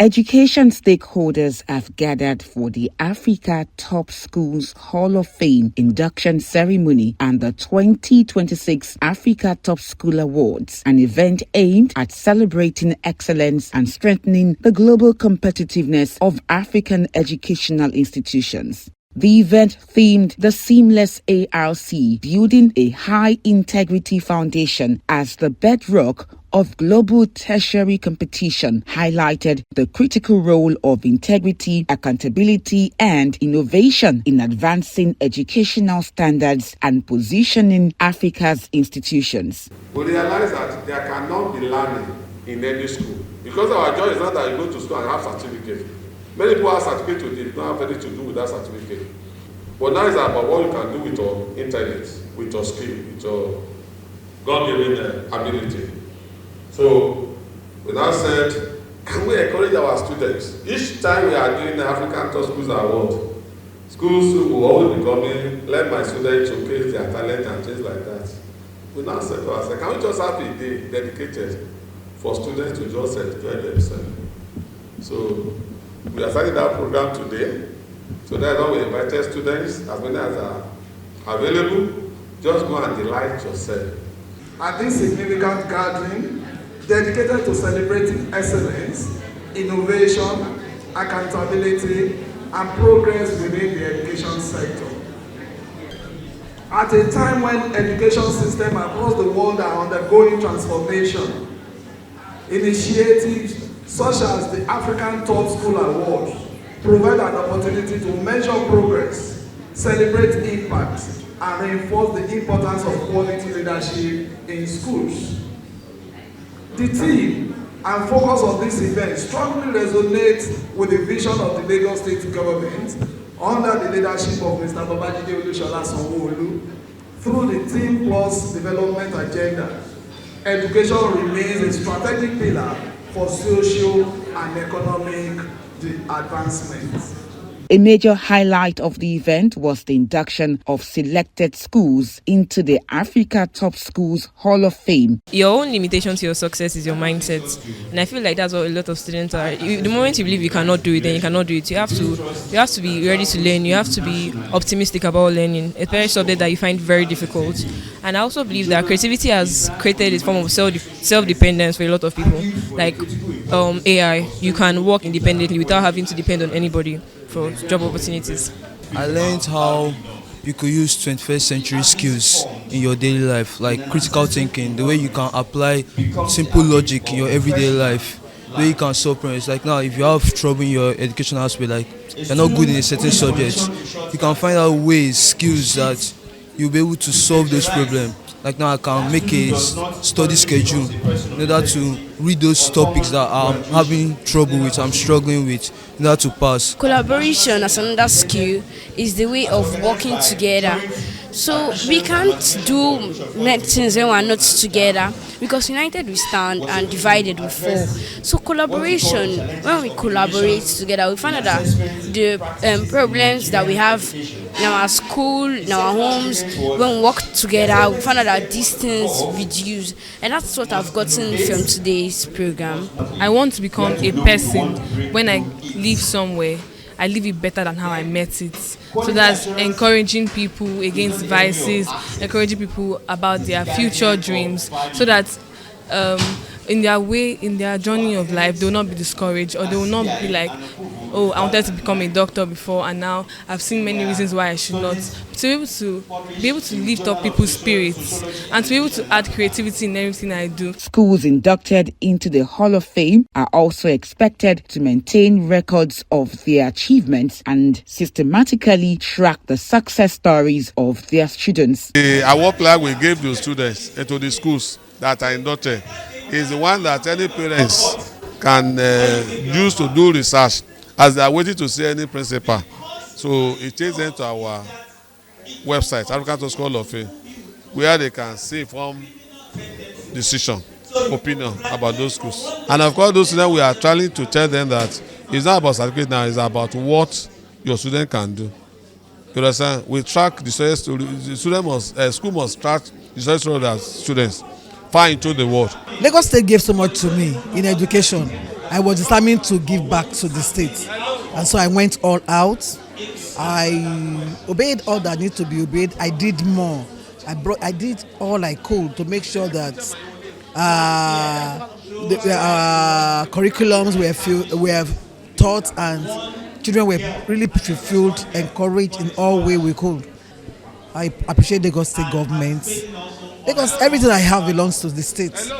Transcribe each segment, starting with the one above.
Education stakeholders have gathered for the Africa Top Schools Hall of Fame induction ceremony and the 2026 Africa Top School Awards, an event aimed at celebrating excellence and strengthening the global competitiveness of African educational institutions. The event themed the Seamless ARC, building a high-integrity foundation as the bedrock of global tertiary competition, highlighted the critical role of integrity, accountability, and innovation in advancing educational standards and positioning Africa's institutions. We realize that there cannot be learning in any school because our job is not that you go to school and have certificate. Many people have certificate today, don't have anything to do with that certificate. But now it's about what you can do with your internet, with your skill, with your God-given ability. So, we now said, can we encourage our students? Each time we are doing the African Top Schools Award, schools will always be coming, let my students showcase their talent and things like that. We now said to ourselves, can we just have a day dedicated for students to just enjoy themselves? So, we are starting that program today. So that's why we invited students, as many as are available, just go and delight yourself. At this significant gathering, dedicated to celebrating excellence, innovation, accountability, and progress within the education sector. At a time when education systems across the world are undergoing transformation, initiatives such as the African Top School Award provide an opportunity to measure progress, celebrate impact, and reinforce the importance of quality leadership in schools. The theme and focus of this event strongly resonates with the vision of the Lagos State Government under the leadership of Mr. Babajide Olusola Sanwo-Olu through the Team Plus Development Agenda. Education remains a strategic pillar for social and economic advancement. A major highlight of the event was the induction of selected schools into the Africa Top Schools Hall of Fame. Your own limitation to your success is your mindset, and I feel like that's what a lot of students are. The moment you believe you cannot do it, then you cannot do it. You have to be ready to learn. You have to be optimistic about learning, especially subject that you find very difficult. And I also believe that creativity has created a form of self-dependence for a lot of people. Like AI, you can work independently without having to depend on anybody for job opportunities. I learned how you could use 21st century skills in your daily life, like critical thinking, the way you can apply simple logic in your everyday life, the way you can solve problems. Like now, if you have trouble in your educational aspect, like you're not good in a certain subject, you can find out ways, skills that you'll be able to solve those problems. Like now I can make a study schedule in order to read those topics that I'm having trouble with, I'm struggling with, in order to pass. Collaboration as another skill is the way of working together. So we can't do things when we're not together, because united we stand and divided we fall. So collaboration, when we collaborate together, we find out that the problems that we have in our school, in our homes, when we work together, we find out that these things reduce. And that's what I've gotten from today's program. I want to become a person when I live somewhere. I live it better than how I met it. So that's encouraging people against vices, encouraging people about their future dreams, so that in their journey of life, they will not be discouraged, or they will not be like, oh, I wanted to become a doctor before and now I've seen many reasons why I should not. To be able to lift up people's spirits and to be able to add creativity in everything I do. Schools inducted into the Hall of Fame are also expected to maintain records of their achievements and systematically track the success stories of their students. The award plaque we gave to students and to the schools that are inducted is the one that any parents can use to do research as they are waiting to see any principal. So it takes them to our website, African Top School of Fame, where they can see from decision, opinion about those schools. And of course, those students, we are trying to tell them that it's not about certificate now, it's about what your student can do. You understand? We track the school must track the success of their students far into the world. Lagos State gave so much to me in education. I was determined to give back to the state. And so I went all out. I obeyed all that needed to be obeyed. I did more. I did all I could to make sure that the curriculums were taught and children were really fulfilled, encouraged in all way we could. I appreciate the Lagos State government because everything I have belongs to the state.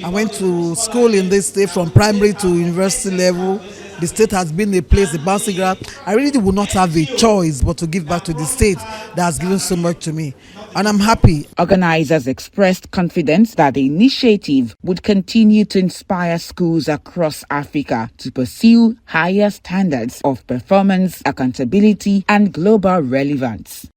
I went to school in this state from primary to university level. The state has been a place, a bouncing ground. I really would not have a choice but to give back to the state that has given so much to me. And I'm happy. Organizers expressed confidence that the initiative would continue to inspire schools across Africa to pursue higher standards of performance, accountability, and global relevance.